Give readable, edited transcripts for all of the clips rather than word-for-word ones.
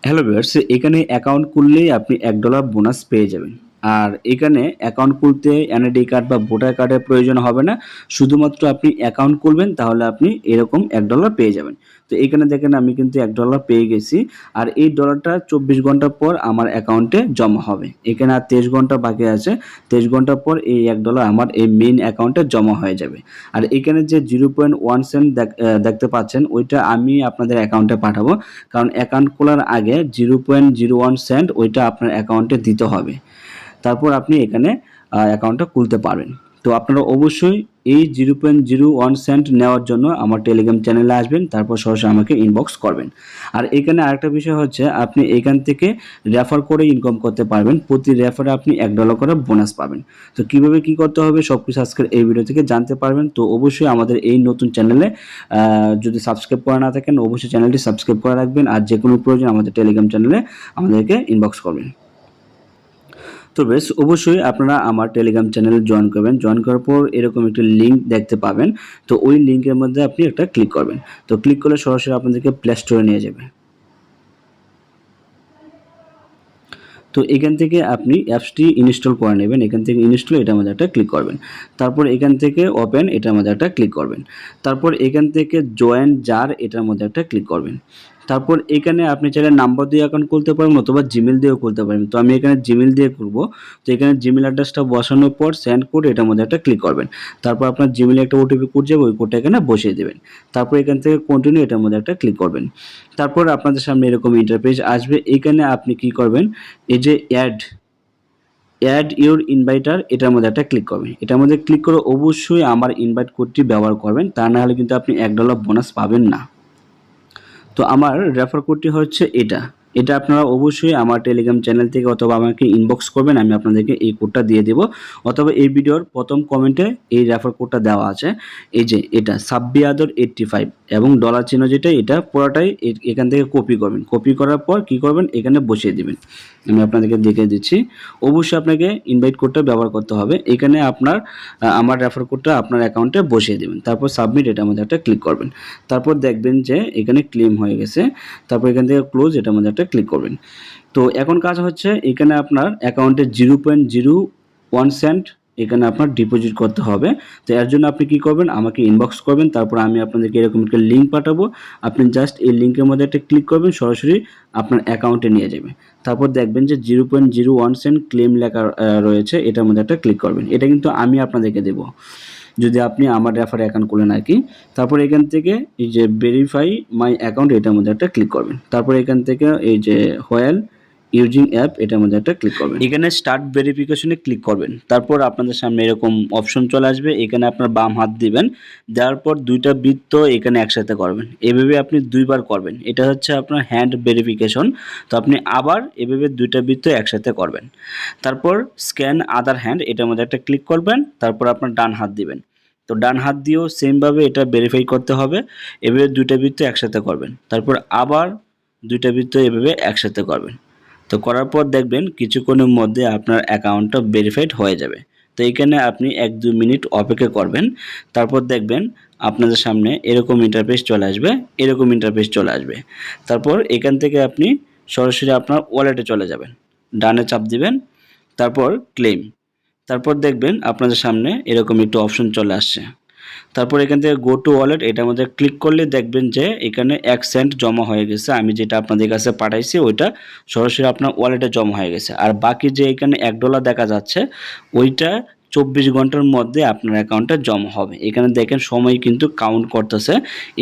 Hello viewers, এখানে account খুললেই আপনি $1 বোনাস পেয়ে যাবেন। আর এখানে অ্যাকাউন্ট খুলতে এনআইডি কার্ড বা ভোটার কার্ডের প্রয়োজন হবে না। শুধুমাত্র আপনি অ্যাকাউন্ট খুলবেন, তাহলে আপনি এরকম $1 পেয়ে যাবেন। তো এখানে দেখেন আমি কিন্তু $1 পেয়ে গেছি। আর এই ডলারটা 24 ঘন্টা পর আমার অ্যাকাউন্টে জমা হবে। এখানে আর 23 ঘন্টা বাকি আছে। 23 ঘন্টা পর এই $1 আমার এই মেইন অ্যাকাউন্টে জমা হয়ে যাবে। আর এখানে যে 0.1 সেন্ট দেখতে পাচ্ছেন, ওইটা আমি আপনাদের অ্যাকাউন্টে পাঠাবো। কারণ অ্যাকাউন্ট খোলার আগে 0.01 সেন্ট ওইটা আপনার অ্যাকাউন্টে দিতে হবে। তারপর আপনি এখানে অ্যাকাউন্টটা খুলতে পারবেন। তো আপনারা অবশ্যই এই 0.01 সেন্ট নেওয়ার জন্য আমার টেলিগ্রাম চ্যানেলে আসবেন, তারপর সরাসরি আমাকে ইনবক্স করবেন। আর এখানে আরেকটা বিষয় হচ্ছে, আপনি এখান থেকে রেফার করে ইনকাম করতে পারবেন। প্রতি রেফারে আপনি $1 করে বোনাস পাবেন। তো কীভাবে কী করতে হবে সব কিছু আজকের এই ভিডিও থেকে জানতে পারবেন। তো অবশ্যই আমাদের এই নতুন চ্যানেলে যদি সাবস্ক্রাইব করা না থাকেন, অবশ্যই চ্যানেলটি সাবস্ক্রাইব করে রাখবেন। আর যে কোনো প্রয়োজন আমাদের টেলিগ্রাম চ্যানেলে আমাদেরকে ইনবক্স করবেন। তো বেশ, অবশ্যই আপনারা আমার টেলিগ্রাম চ্যানেলে জয়েন করবেন। জয়েন করার পর এরকম একটি লিঙ্ক দেখতে পাবেন। তো ওই লিঙ্কের মধ্যে আপনি একটা ক্লিক করবেন। তো ক্লিক করলে সরাসরি আপনাদেরকে প্লে স্টোরে নিয়ে যাবে। তো এখান থেকে আপনি অ্যাপসটি ইনস্টল করে নেবেন। এখান থেকে ইনস্টল, এটার মধ্যে একটা ক্লিক করবেন। তারপর এখান থেকে ওপেন, এটার মধ্যে একটা ক্লিক করবেন। তারপর এখান থেকে জয়েন জার, এটার মধ্যে একটা ক্লিক করবেন। তারপর এখানে আপনি চাইলে নাম্বার দিয়ে অ্যাকাউন্ট খুলতে পারেন অথবা জিমেল দিয়েও খুলতে পারেন। তো আমি এখানে জিমেল দিয়ে করব। তো এখানে জিমেল অ্যাড্রেসটা বসানোর পর সেন্ড কোড, এটার মধ্যে একটা ক্লিক করবেন। তারপর আপনার জিমেলে একটা ওটিপি কোড যাবে, ওই কোডটা এখানে বসিয়ে দেবেন। তারপর এখান থেকে কন্টিনিউ, এটার মধ্যে একটা ক্লিক করবেন। তারপর আপনাদের সামনে এরকম ইন্টারফেস আসবে। এখানে আপনি কি করবেন, এই যে অ্যাড ইউর ইনভাইটার, এটার মধ্যে একটা ক্লিক করবেন। এটার মধ্যে ক্লিক করে অবশ্যই আমার ইনভাইট কোডটি ব্যবহার করবেন, তা না হলে কিন্তু আপনি $1 বোনাস পাবেন না। তো আমার রেফার কোডটি হচ্ছে এটা আপনারা অবশ্যই আমার টেলিগ্রাম চ্যানেল থেকে অথবা আমাকে ইনবক্স করবেন, আমি আপনাদেরকে এই কোডটা দিয়ে দেব। অথবা এই ভিডিওর প্রথম কমেন্টে এই রেফার কোডটা দেওয়া আছে। এই যে এটা সাব্বিয়াদর85 এবং ডলার চিহ্ন যেটা, এটা পুরোটাই এখান থেকে কপি করবেন। কপি করার পর কি করবেন, এখানে বসিয়ে দিবেন। আমি আপনাদেরকে দেখিয়ে দিচ্ছি। অবশ্যই আপনাকে ইনভাইট কোডটা ব্যবহার করতে হবে। এখানে আপনার আমার রেফার কোডটা আপনার অ্যাকাউন্টে বসিয়ে দেবেন। তারপর সাবমিট, এটার মধ্যে একটা ক্লিক করবেন। তারপর দেখবেন যে এখানে ক্লেম হয়ে গেছে। তারপর এখান থেকে ক্লোজ, এটার মধ্যে একটা ক্লিক করবেন। তো এখন কাজ হচ্ছে, এখানে আপনার অ্যাকাউন্টে 0.01 সেন্ট এখানে আপনার ডিপোজিট করতে হবে। তো এর জন্য আপনি কি করবেন, আমাকে ইনবক্স করবেন। তারপর আমি আপনাদেরকে এরকম একটা লিঙ্ক পাঠাবো। আপনি জাস্ট এই লিঙ্কের মধ্যে একটা ক্লিক করবেন, সরাসরি আপনার অ্যাকাউন্টে নিয়ে যাবে। তারপর দেখবেন যে 0.01 সেন্ট ক্লেম লেখা রয়েছে, এটার মধ্যে একটা ক্লিক করবেন। এটা কিন্তু আমি আপনাদেরকে দেবো যদি আপনি আমার রেফারে অ্যাকাউন্ট খুলেন আর কি। তারপর এখান থেকে এই যে ভেরিফাই মাই অ্যাকাউন্ট, এটার মধ্যে একটা ক্লিক করবেন। তারপর এখান থেকে এই যে হোয়াইল ইউজিং অ্যাপ, এটার মধ্যে একটা ক্লিক করবেন। এখানে স্টার্ট ভেরিফিকেশনে ক্লিক করবেন। তারপর আপনাদের সামনে এরকম অপশন চলে আসবে। এখানে আপনার বাম হাত দিবেন, দেওয়ার পর দুইটা বৃত্ত এখানে একসাথে করবেন। এভাবে আপনি দুইবার করবেন। এটা হচ্ছে আপনার হ্যান্ড ভেরিফিকেশন। তো আপনি আবার এভাবে দুইটা বৃত্ত একসাথে করবেন। তারপর স্ক্যান আদার হ্যান্ড, এটার মধ্যে একটা ক্লিক করবেন। তারপর আপনার ডান হাত দিবেন। তো ডান হাত দিয়েও সেমভাবে এটা ভেরিফাই করতে হবে। এভাবে দুইটা বৃত্ত একসাথে করবেন। তারপর আবার দুইটা বৃত্ত এভাবে একসাথে করবেন। তো করার পর দেখবেন কিছুক্ষণের মধ্যে আপনার অ্যাকাউন্টটা ভেরিফাইড হয়ে যাবে। তো এখানে আপনি 1-2 মিনিট অপেক্ষা করবেন। তারপর দেখবেন আপনাদের সামনে এরকম ইন্টারফেস চলে আসবে। তারপর এখান থেকে আপনি সরাসরি আপনার ওয়ালেটে চলে যাবেন। ডানে চাপ দিবেন, তারপর ক্লেম। তারপর দেখবেন আপনাদের সামনে এরকম একটু অপশন চলে আসছে। তারপর এখান থেকে গো টু ওয়ালেট, এটার মধ্যে ক্লিক করলে দেখবেন যে এখানে 1 সেন্ট জমা হয়ে গেছে। আমি যেটা আপনাদের কাছে পাঠাইছি ওইটা সরাসরি আপনার ওয়ালেটে জমা হয়ে গেছে। আর বাকি যে এখানে $1 দেখা যাচ্ছে, ওইটা 24 ঘন্টার মধ্যে আপনার অ্যাকাউন্টে জমা হবে। এখানে দেখেন সময় কিন্তু কাউন্ট করতেছে।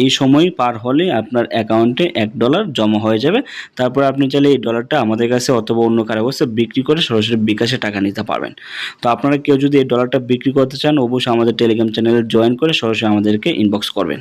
এই সময় পার হলে আপনার অ্যাকাউন্টে $1 জমা হয়ে যাবে। তারপর আপনি চাইলে এই ডলারটা আমাদের কাছে অথবা অন্য কারো কাছে বিক্রি করে সরাসরি বিকাশে টাকা নিতে পারবেন। তো আপনারা কেউ যদি এই ডলারটা বিক্রি করতে চান, অবশ্যই আমাদের টেলিগ্রাম চ্যানেলে জয়েন করে সরাসরি আমাদেরকে ইনবক্স করবেন।